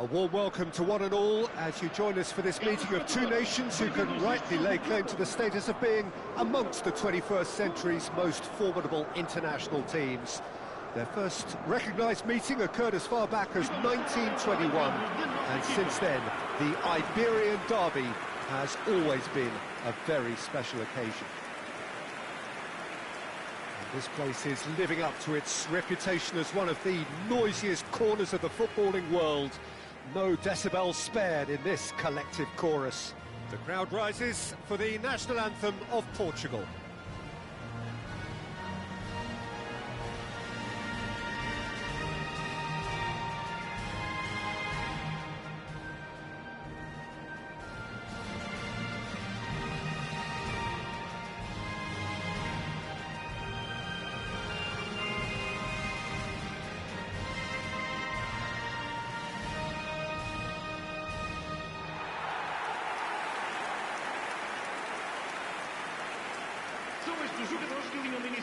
A warm welcome to one and all as you join us for this meeting of two nations who can rightly lay claim to the status of being amongst the 21st century's most formidable international teams. Their first recognised meeting occurred as far back as 1921, and since then, the Iberian Derby has always been a very special occasion. This place is living up to its reputation as one of the noisiest corners of the footballing world. No decibels spared in this collective chorus. The crowd rises for the national anthem of Portugal.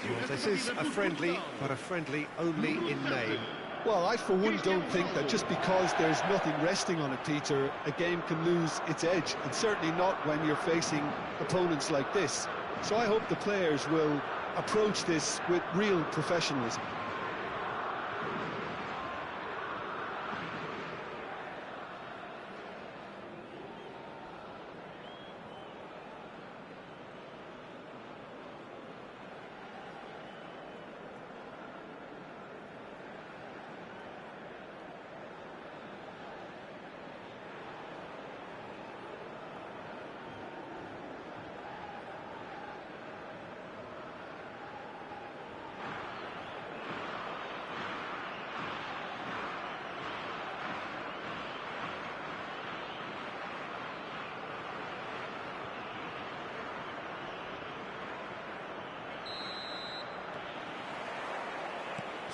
Well, this is a friendly, but a friendly only in name. Well, I for one don't think that just because there's nothing resting on it, Peter, a game can lose its edge, and certainly not when you're facing opponents like this. So I hope the players will approach this with real professionalism.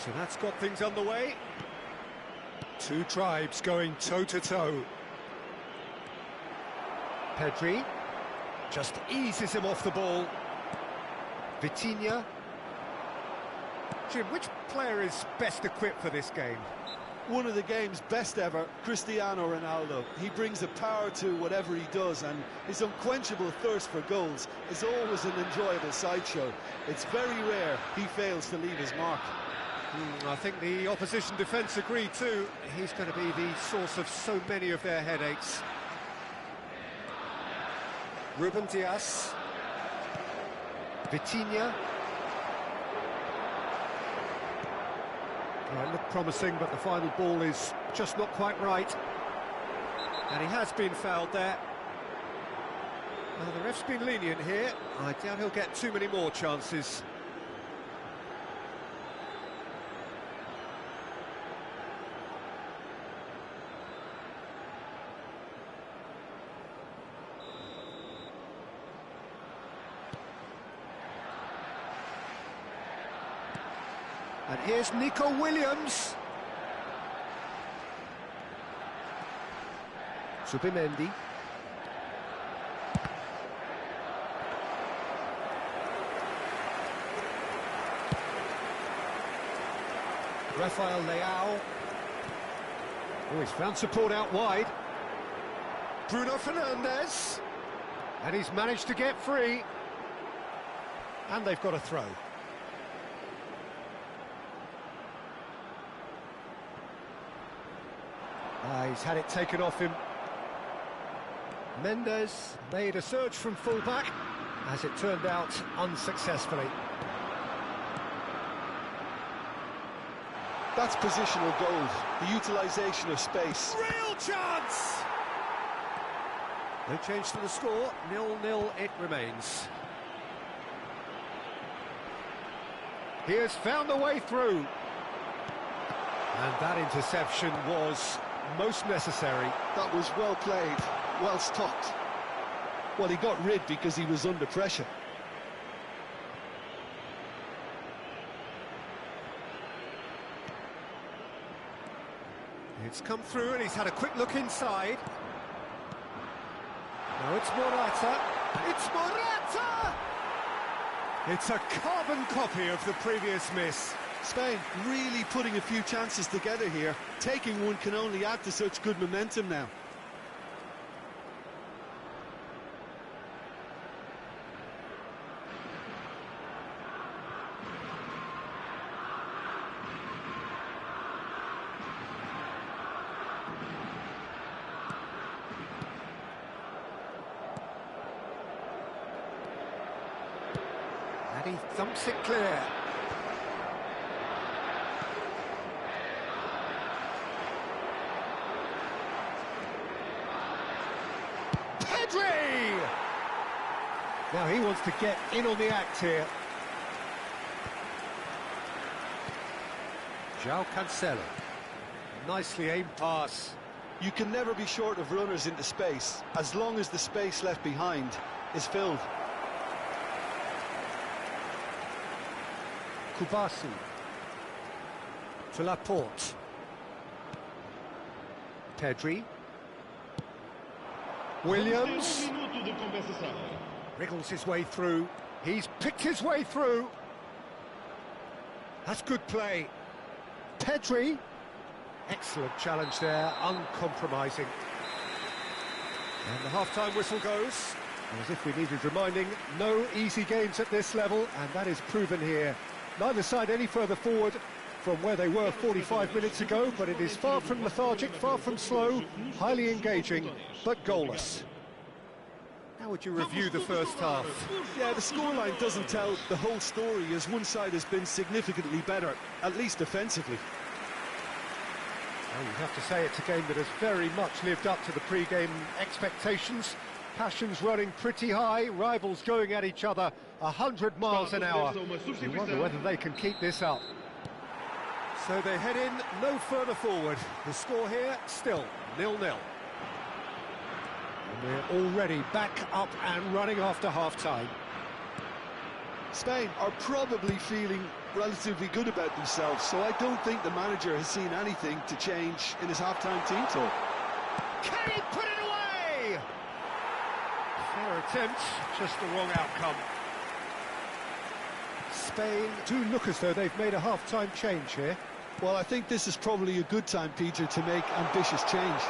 So that's got things underway. Two tribes going toe-to-toe. Pedri just eases him off the ball. Vitinha. Jim, which player is best equipped for this game? One of the game's best ever, Cristiano Ronaldo. He brings a power to whatever he does, and his unquenchable thirst for goals is always an enjoyable sideshow. It's very rare he fails to leave his mark. I think the opposition defence agree too. He's going to be the source of so many of their headaches. Ruben Dias. Vitinha. Well, it looked promising, but the final ball is just not quite right. And he has been fouled there. Well, the ref's been lenient here. I doubt he'll get too many more chances. And here's Nico Williams. Subimendi. Rafael Leao. Oh, he's found support out wide. Bruno Fernandes. And he's managed to get free. And they've got a throw. He's had it taken off him. Mendes made a surge from full-back, as it turned out unsuccessfully. That's positional gold, the utilisation of space. Real chance! No change to the score, 0-0 it remains. He has found a way through. And that interception was most necessary. That was well played, well stopped. Well, he got rid because he was under pressure. It's come through and he's had a quick look inside. Now it's Morata. It's Morata! It's a carbon copy of the previous miss. Spain really putting a few chances together here. Taking one can only add to such good momentum now. And he thumps it clear. Pedri! Now he wants to get in on the act here. João Cancelo. Nicely aimed pass. You can never be short of runners into space, as long as the space left behind is filled. Kubasi. To Laporte. Pedri. Williams. Wriggles his way through. He's picked his way through. That's good play. Pedri. Excellent challenge there, uncompromising. And the half-time whistle goes. As if we needed reminding, no easy games at this level, and that is proven here. Neither side any further forward from where they were 45 minutes ago, but it is far from lethargic, far from slow, highly engaging, but goalless. How would you review the first half? Yeah, the scoreline doesn't tell the whole story, as one side has been significantly better, at least defensively. Well, you have to say it's a game that has very much lived up to the pre-game expectations. Passions running pretty high, rivals going at each other 100 miles an hour. You wonder whether they can keep this up. So they head in no further forward. The score here still 0-0. And we're already back up and running after half-time. Spain are probably feeling relatively good about themselves, so I don't think the manager has seen anything to change in his half-time team talk. Can he put it away? Fair attempt, just the wrong outcome. Spain do look as though they've made a half-time change here. Well, I think this is probably a good time, Peter, to make ambitious change.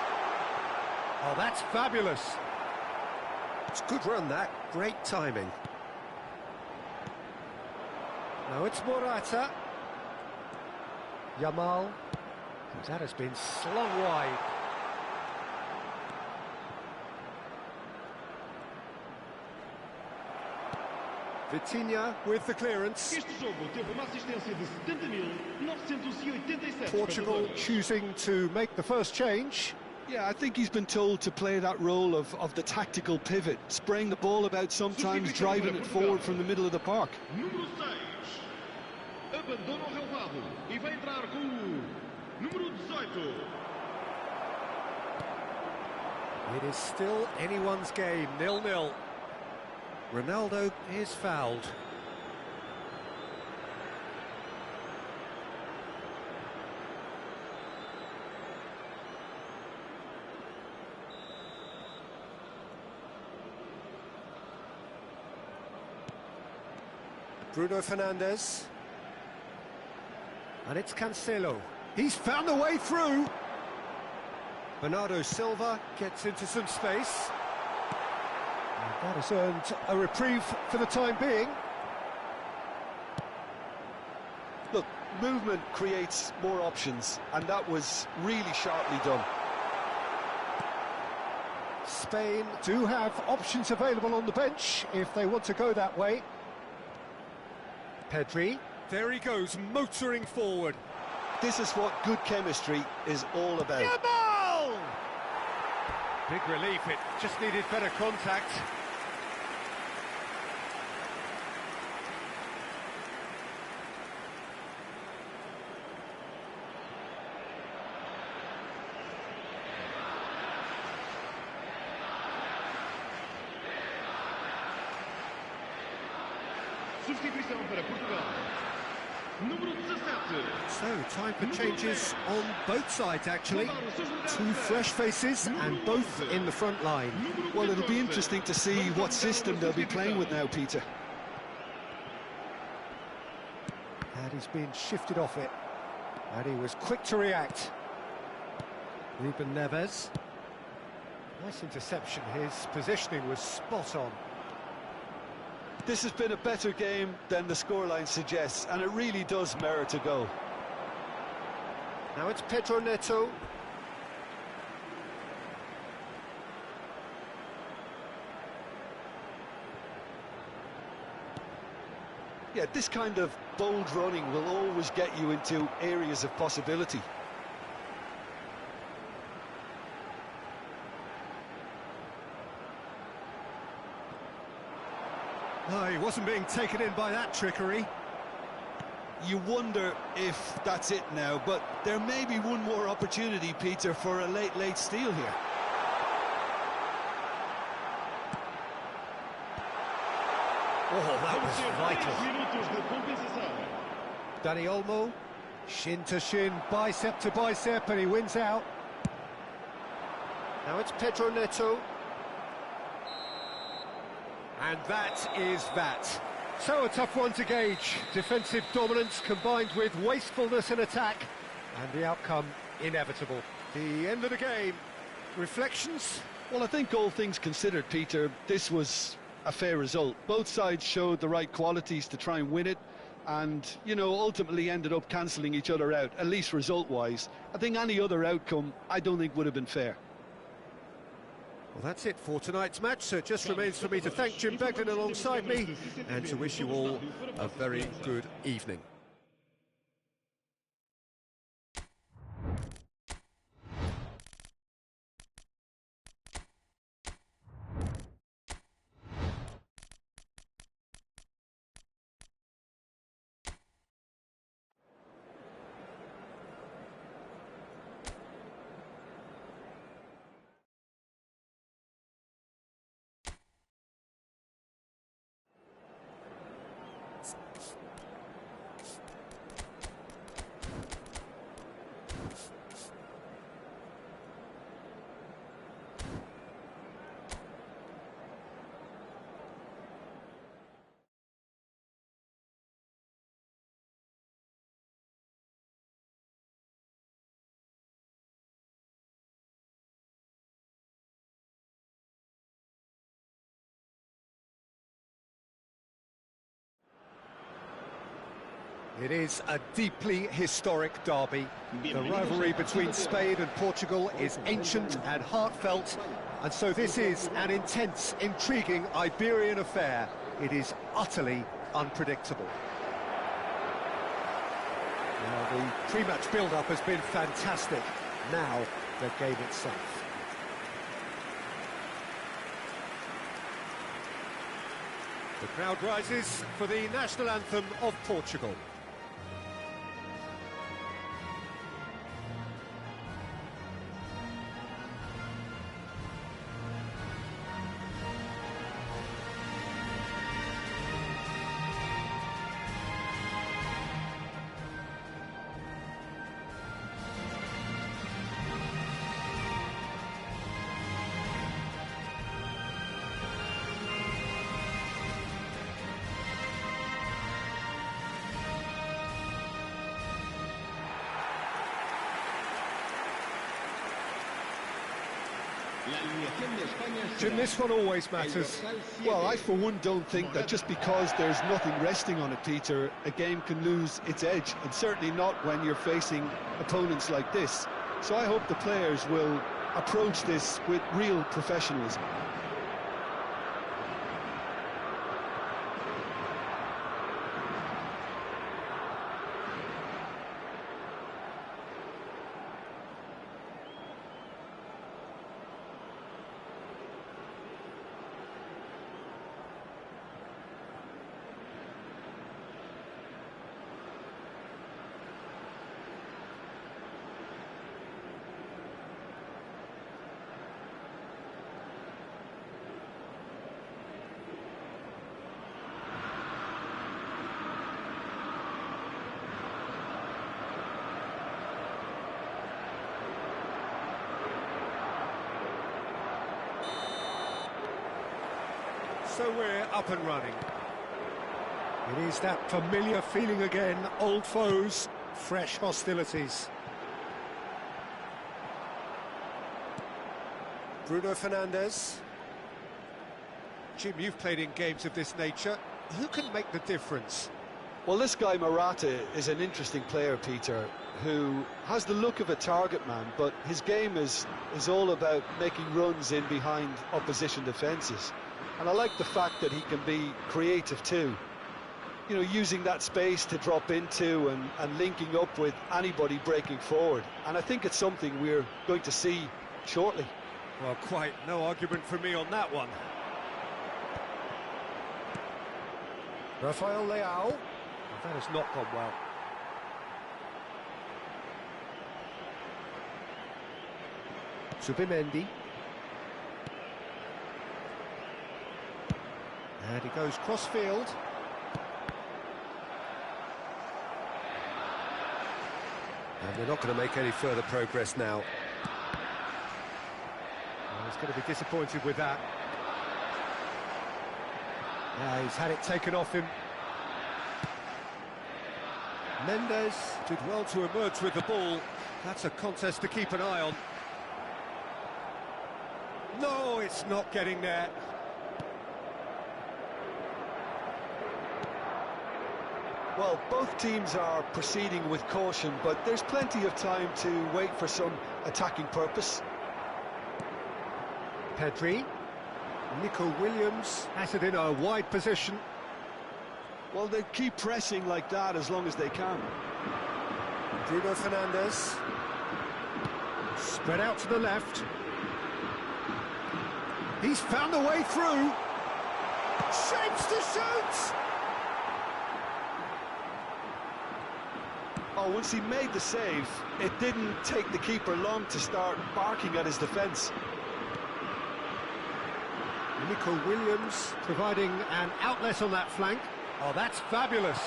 Oh, that's fabulous. It's a good run, that. Great timing. Now it's Morata. Yamal. And that has been slung wide. Vitinha with the clearance. Portugal choosing to make the first change. Yeah, I think he's been told to play that role of the tactical pivot, spraying the ball about sometimes, driving it forward from the middle of the park. Abandona o relevado e vai entrar com o número 18. It is still anyone's game, 0-0. Ronaldo is fouled. Bruno Fernandes. And it's Cancelo. He's found a way through. Bernardo Silva gets into some space. And that has earned a reprieve for the time being. Look, movement creates more options, and that was really sharply done. Spain do have options available on the bench if they want to go that way. Pedri. There he goes, motoring forward. This is what good chemistry is all about. Yamal! Big relief, it just needed better contact. Substituição para Portugal. Número 17. So, time for changes on both sides, actually. Two fresh faces and both in the front line. Well, it'll be interesting to see what system they'll be playing with now, Peter. And he's been shifted off it. And he was quick to react. Ruben Neves. Nice interception. His positioning was spot on. This has been a better game than the scoreline suggests, and it really does merit a goal. Now it's Pedro Neto. Yeah, this kind of bold running will always get you into areas of possibility. No, he wasn't being taken in by that trickery. You wonder if that's it now, but there may be one more opportunity, Peter, for a late steal here. Oh, that was vital. Dani Olmo, shin to shin, bicep to bicep, and he wins out. Now it's Pedro Neto. And that is that. So a tough one to gauge. Defensive dominance combined with wastefulness in attack. And the outcome inevitable. The end of the game. Reflections? Well, I think all things considered, Peter, this was a fair result. Both sides showed the right qualities to try and win it, and, you know, ultimately ended up cancelling each other out, at least result-wise. I think any other outcome, I don't think would have been fair. Well, that's it for tonight's match, so it just remains for me to thank Jim Beglin alongside me and to wish you all a very good evening. It is a deeply historic derby. The rivalry between Spain and Portugal is ancient and heartfelt, and so this is an intense, intriguing Iberian affair. It is utterly unpredictable. Now, the pre-match build-up has been fantastic. Now, the game itself. The crowd rises for the national anthem of Portugal. Jim, this one always matters. Well, I for one don't think that just because there's nothing resting on it, Peter, a game can lose its edge, and certainly not when you're facing opponents like this. So I hope the players will approach this with real professionalism. So we're up and running. It is that familiar feeling again, old foes, fresh hostilities. Bruno Fernandes. Jim, you've played in games of this nature. Who can make the difference? Well, this guy Morata is an interesting player, Peter, who has the look of a target man, but his game is all about making runs in behind opposition defences. And I like the fact that he can be creative too. You know, using that space to drop into and linking up with anybody breaking forward. And I think it's something we're going to see shortly. Well, quite no argument for me on that one. Rafael Leao. Well, that has not gone well. Zubimendi. And he goes cross-field. And they're not going to make any further progress now. Well, he's going to be disappointed with that. Now he's had it taken off him. Mendes did well to emerge with the ball. That's a contest to keep an eye on. No, it's not getting there. Well, both teams are proceeding with caution, but there's plenty of time to wait for some attacking purpose. Pedri. Nico Williams has it in a wide position. Well, they keep pressing like that as long as they can. Bruno Fernandes. Spread out to the left. He's found a way through. Shapes to shoot! Oh, once he made the save, it didn't take the keeper long to start barking at his defence. Nico Williams providing an outlet on that flank. Oh, that's fabulous.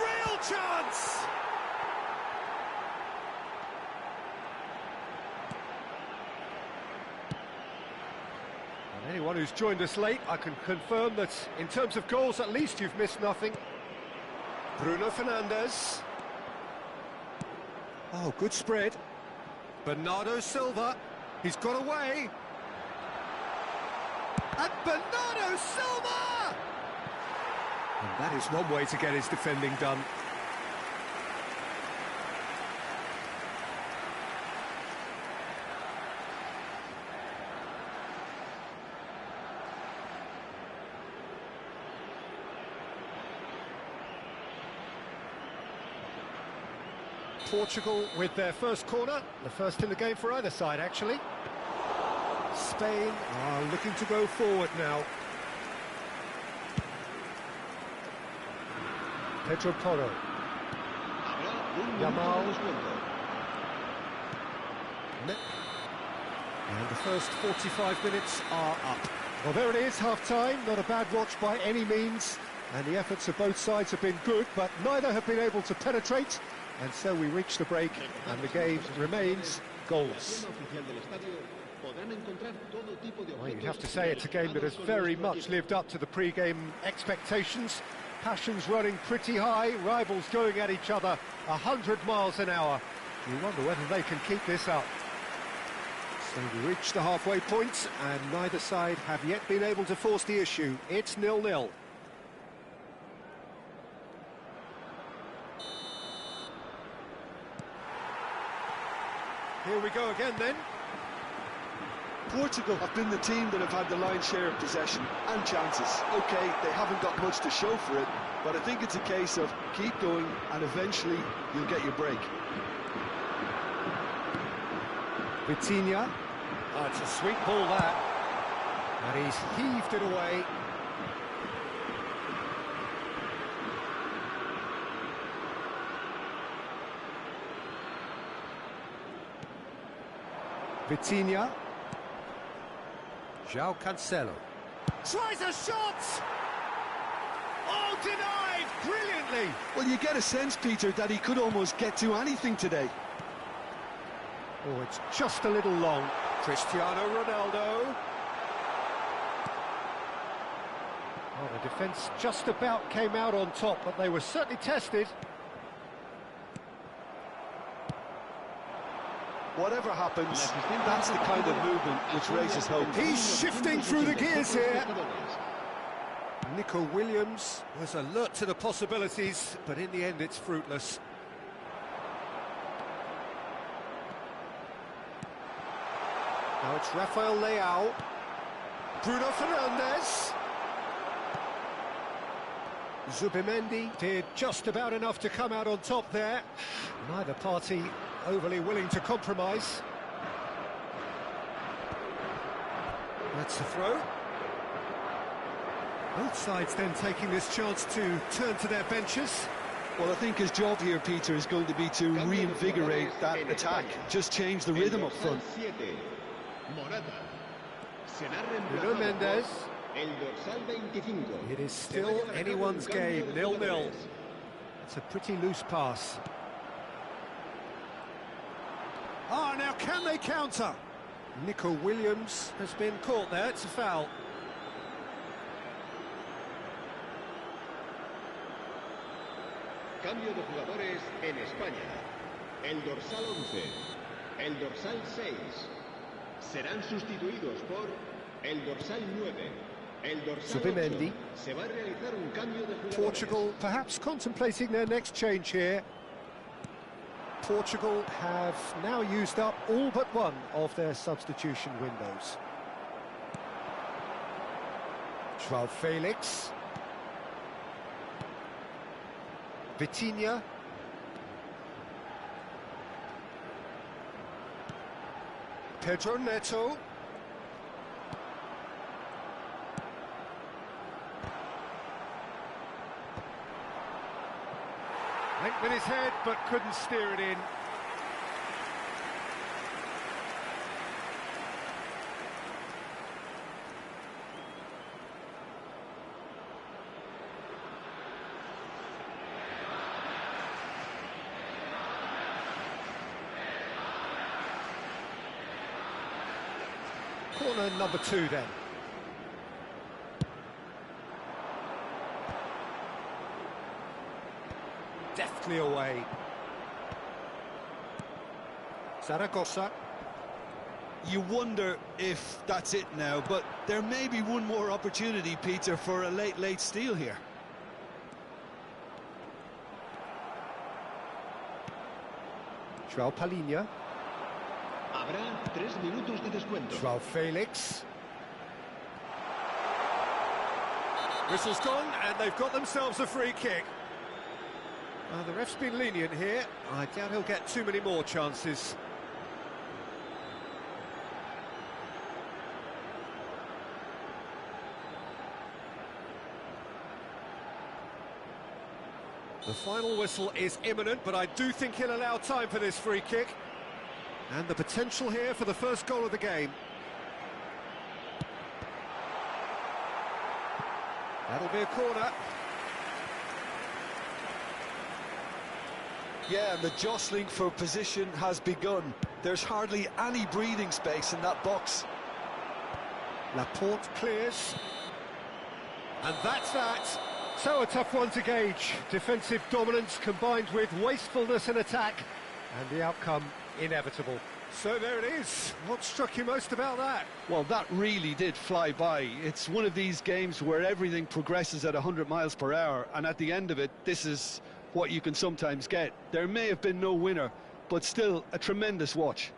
Real chance! And anyone who's joined us late, I can confirm that in terms of goals, at least you've missed nothing. Bruno Fernandes. Oh, good spread. Bernardo Silva. He's got away. And Bernardo Silva! And that is one way to get his defending done. Portugal with their first corner, the first in the game for either side, actually. Spain are looking to go forward now. Pedro Porro. Yamal. And the first 45 minutes are up. Well, there it is, half-time. Not a bad watch by any means. And the efforts of both sides have been good, but neither have been able to penetrate. And so we reach the break, and the game remains goalless. Well, you'd have to say it's a game that has very much lived up to the pre-game expectations. Passions running pretty high, rivals going at each other 100 miles an hour. You wonder whether they can keep this up. So we reach the halfway point, and neither side have yet been able to force the issue. It's 0-0. Here we go again then. Portugal have been the team that have had the lion's share of possession and chances. OK, they haven't got much to show for it, but I think it's a case of keep going and eventually you'll get your break. Vitinha. Oh, it's a sweet ball that. And he's heaved it away. Vitinha. João Cancelo. Tries a shot! Oh, denied! Brilliantly! Well, you get a sense, Peter, that he could almost get to anything today. Oh, it's just a little long. Cristiano Ronaldo. Well, the defence just about came out on top, but they were certainly tested. Whatever happens, that's the kind of movement which raises hope. He's shifting through the gears here. Nico Williams was alert to the possibilities, but in the end it's fruitless. Now it's Rafael Leao. Bruno Fernandes. Zubimendi did just about enough to come out on top there. Neither party overly willing to compromise. That's the throw. Both sides then taking this chance to turn to their benches. Well, I think his job here, Peter, is going to be to reinvigorate that attack, just change the rhythm up front. Bruno Mendes. It is still anyone's game, 0-0. It's a pretty loose pass. Ah, now can they counter? Nico Williams has been caught there, it's a foul. Cambio de jugadores en España. El dorsal 11, el dorsal 6 serán sustituidos por el dorsal 9, el dorsal 8. Se va a realizar un cambio de jugadores. Portugal perhaps contemplating their next change here. Portugal have now used up all but one of their substitution windows. João Felix. Vitinha. Pedro Neto. Went with his head, but couldn't steer it in. Corner number 2 then. Deftly away. Zaragoza. You wonder if that's it now, but there may be one more opportunity, Peter, for a late steal here. João Palhinha. Habrá 3 minutos de descuento. João Felix. Whistle's gone, and they've got themselves a free kick. The ref's been lenient here. I doubt he'll get too many more chances. The final whistle is imminent, but I do think he'll allow time for this free kick. And the potential here for the first goal of the game. That'll be a corner. Yeah, and the jostling for position has begun. There's hardly any breathing space in that box. Laporte clears. And that's that. So a tough one to gauge. Defensive dominance combined with wastefulness in attack. And the outcome inevitable. So there it is. What struck you most about that? Well, that really did fly by. It's one of these games where everything progresses at 100 miles per hour, and at the end of it, this is what you can sometimes get. There may have been no winner, but still a tremendous watch.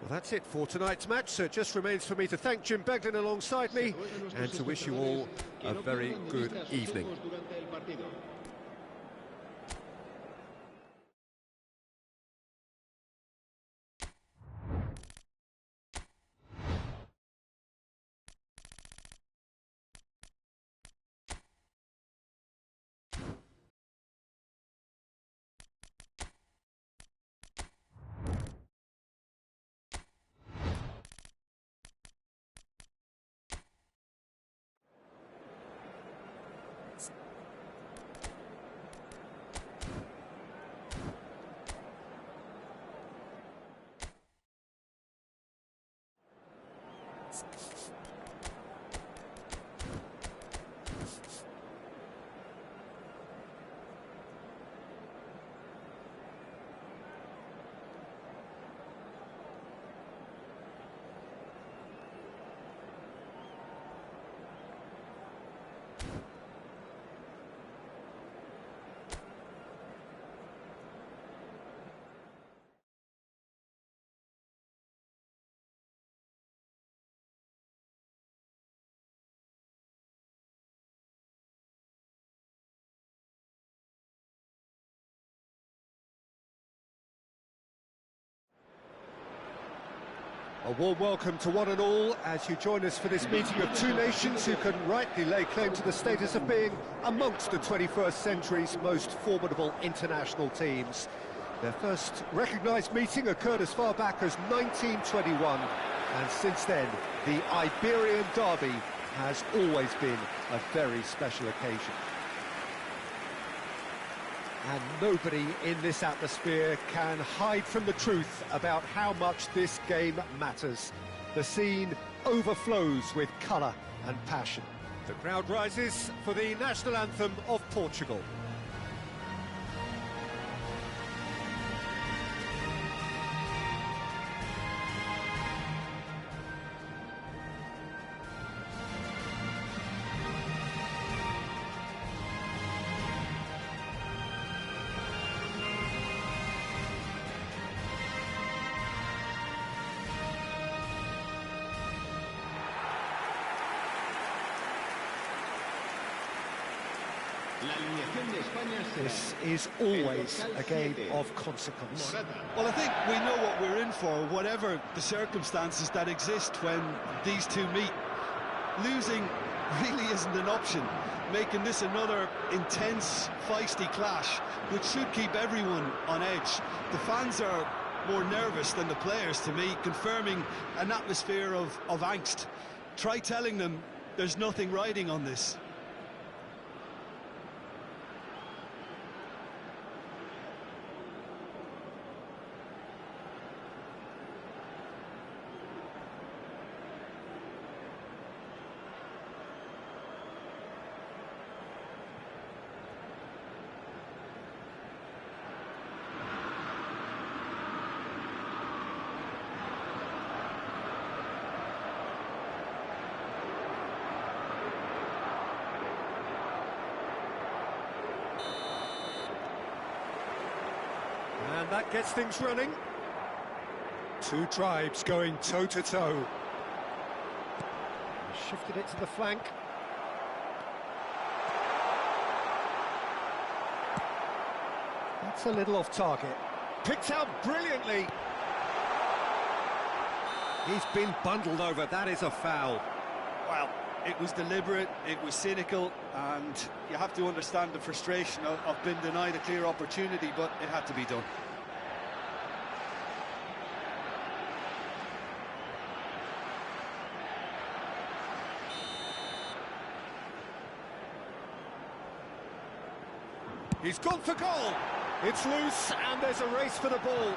Well, that's it for tonight's match, so it just remains for me to thank Jim Beglin alongside me and to wish you all a very good evening. A warm welcome to one and all as you join us for this meeting of two nations who can rightly lay claim to the status of being amongst the 21st century's most formidable international teams. Their first recognised meeting occurred as far back as 1921, and since then, the Iberian Derby has always been a very special occasion. And nobody in this atmosphere can hide from the truth about how much this game matters. The scene overflows with colour and passion. The crowd rises for the national anthem of Portugal. This is always a game of consequence. Well, I think we know what we're in for, whatever the circumstances that exist when these two meet. Losing really isn't an option, making this another intense, feisty clash, which should keep everyone on edge. The fans are more nervous than the players, to me, confirming an atmosphere of angst. Try telling them there's nothing riding on this. And that gets things running. Two tribes going toe-to-toe. Shifted it to the flank. That's a little off target. Picked out brilliantly. He's been bundled over. That is a foul. Well, it was deliberate, it was cynical, and you have to understand the frustration of being denied a clear opportunity, but it had to be done. He's gone for goal. It's loose, and there's a race for the ball.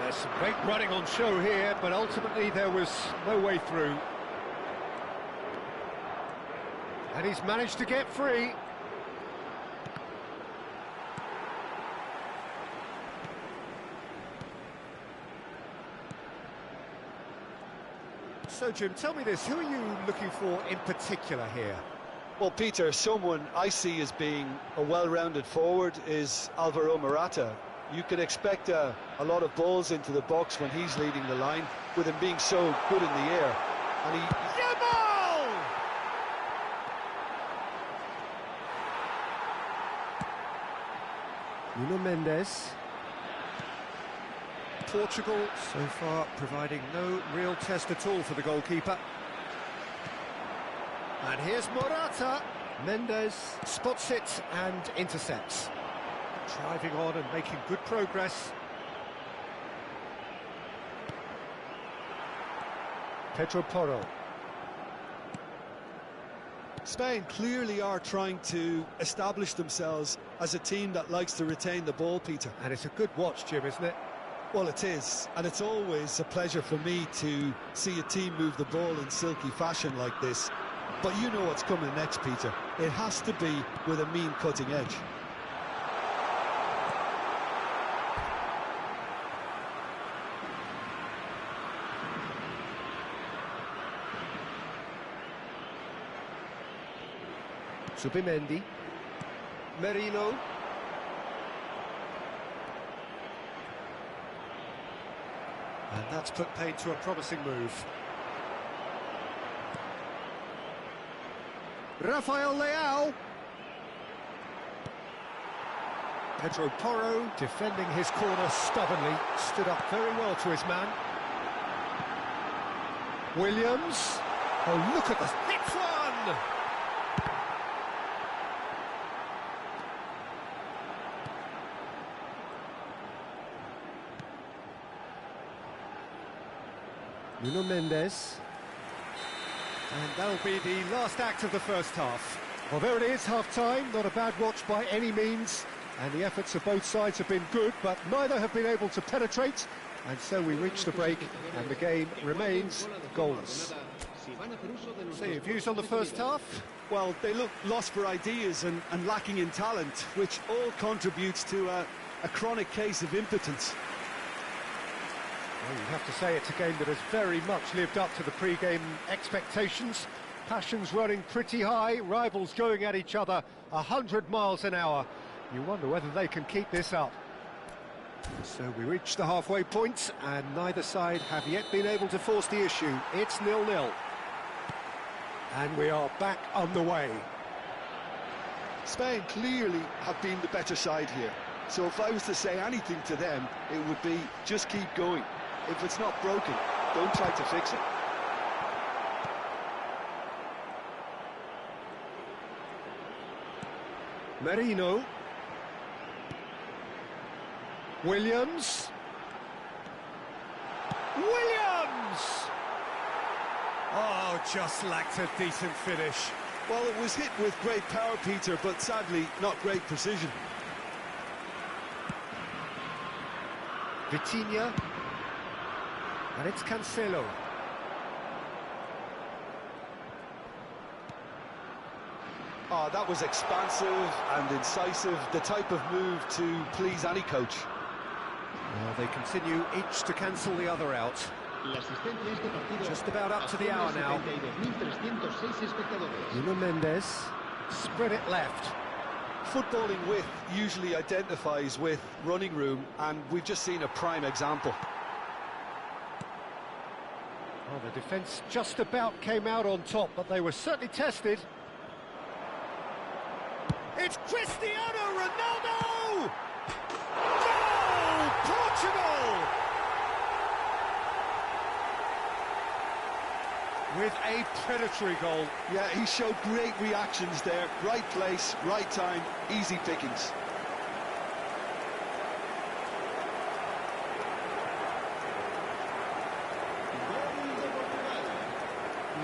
There's some great running on show here, but ultimately there was no way through. And he's managed to get free. So, Jim, tell me this, who are you looking for in particular here? Well, Peter, someone I see as being a well-rounded forward is Alvaro Morata. You could expect a lot of balls into the box when he's leading the line, with him being so good in the air. And he... Yamal! Nuno Mendes. Portugal so far providing no real test at all for the goalkeeper. And here's Morata. Mendes spots it and intercepts. Driving on and making good progress. Pedro Porro. Spain clearly are trying to establish themselves as a team that likes to retain the ball, Peter. And it's a good watch, Jim, isn't it? Well, it is, and it's always a pleasure for me to see a team move the ball in silky fashion like this. But you know what's coming next, Peter. It has to be with a mean cutting edge. Zubimendi. Merino. And that's put paid to a promising move. Rafael Leao. Pedro Porro, defending his corner stubbornly, stood up very well to his man. Williams. Oh, look at this. Hits one! Nuno Mendes. And that'll be the last act of the first half. Well, there it is, half-time. Not a bad watch by any means. And the efforts of both sides have been good, but neither have been able to penetrate. And so we reach the break, and the game remains goalless. So your views on the first half? Well, they look lost for ideas and lacking in talent, which all contributes to a chronic case of impotence. Well, you have to say it's a game that has very much lived up to the pre-game expectations. Passions running pretty high, rivals going at each other 100 miles an hour. You wonder whether they can keep this up. So we reach the halfway point, and neither side have yet been able to force the issue. It's 0-0. And we are back underway. Spain clearly have been the better side here. So if I was to say anything to them, it would be just keep going. If it's not broken, don't try to fix it. Merino. Williams. Williams! Oh, just lacked a decent finish. Well, it was hit with great power, Peter, but sadly not great precision. Vitinha. And it's Cancelo. Oh, that was expansive and incisive, the type of move to please any coach. Well, they continue each to cancel the other out. Just about up to the hour now. Nuno Mendes, spread it left. Footballing width usually identifies with running room, and we've just seen a prime example. Well, the defence just about came out on top, but they were certainly tested. It's Cristiano Ronaldo! Goal! Portugal! With a predatory goal. Yeah, he showed great reactions there. Right place, right time, easy pickings.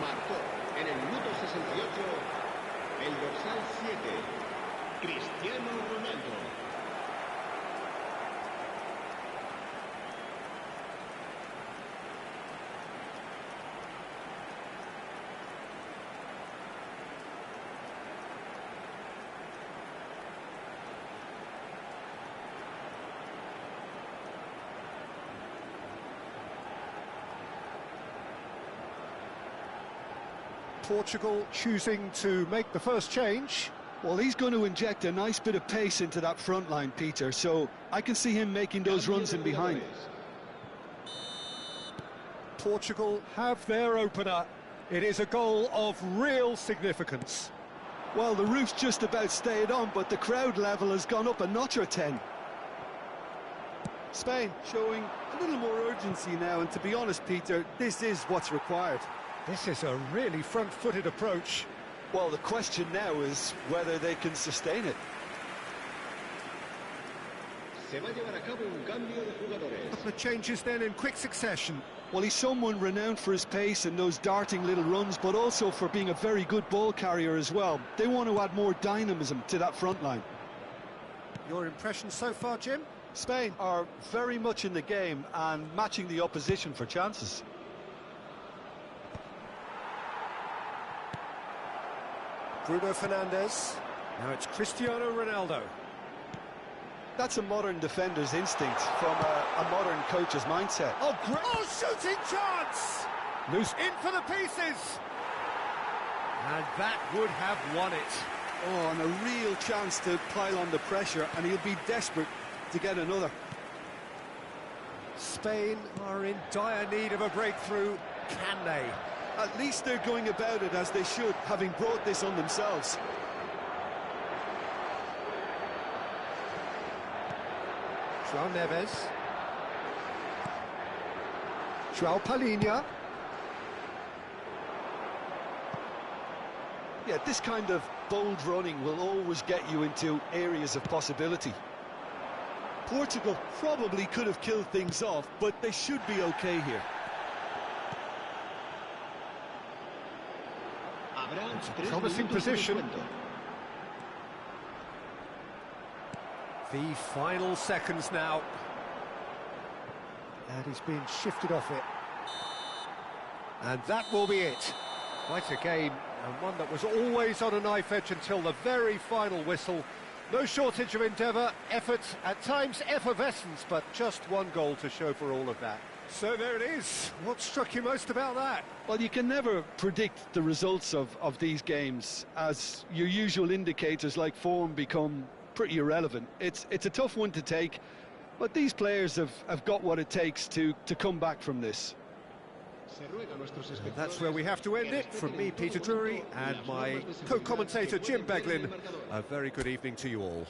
Marcó en el minuto 68 el dorsal 7, Cristiano Ronaldo. Portugal choosing to make the first change. Well, he's going to inject a nice bit of pace into that front line, Peter, so I can see him making those runs in behind. Portugal have their opener. It is a goal of real significance. Well, the roof's just about stayed on, but the crowd level has gone up a notch or 10. Spain showing a little more urgency now, and to be honest, Peter, this is what's required. This is a really front-footed approach. Well, the question now is whether they can sustain it. Se va a llevar a cabo un cambio de jugadores. A couple of changes then in quick succession. Well, he's someone renowned for his pace and those darting little runs, but also for being a very good ball carrier as well. They want to add more dynamism to that front line. Your impression so far, Jim? Spain are very much in the game and matching the opposition for chances. Bruno Fernandes. Now it's Cristiano Ronaldo. That's a modern defender's instinct from a modern coach's mindset. Oh, great! Oh, shooting chance! Loose in for the pieces! And that would have won it. Oh, and a real chance to pile on the pressure, and he'll be desperate to get another. Spain are in dire need of a breakthrough. Can they? At least they're going about it as they should, having brought this on themselves. João Neves. João Palhinha. Yeah, this kind of bold running will always get you into areas of possibility. Portugal probably could have killed things off, but they should be okay here. Promising position. The final seconds now. And he's been shifted off it. And that will be it. Quite a game, and one that was always on a knife edge until the very final whistle. No shortage of endeavour, effort, at times effervescence, but just one goal to show for all of that. So there it is. What struck you most about that? Well, you can never predict the results of these games, as your usual indicators like form become pretty irrelevant. It's a tough one to take, but these players have got what it takes to come back from this. And that's where we have to end it. From me, Peter Drury, and my co-commentator, Jim Beglin, a very good evening to you all.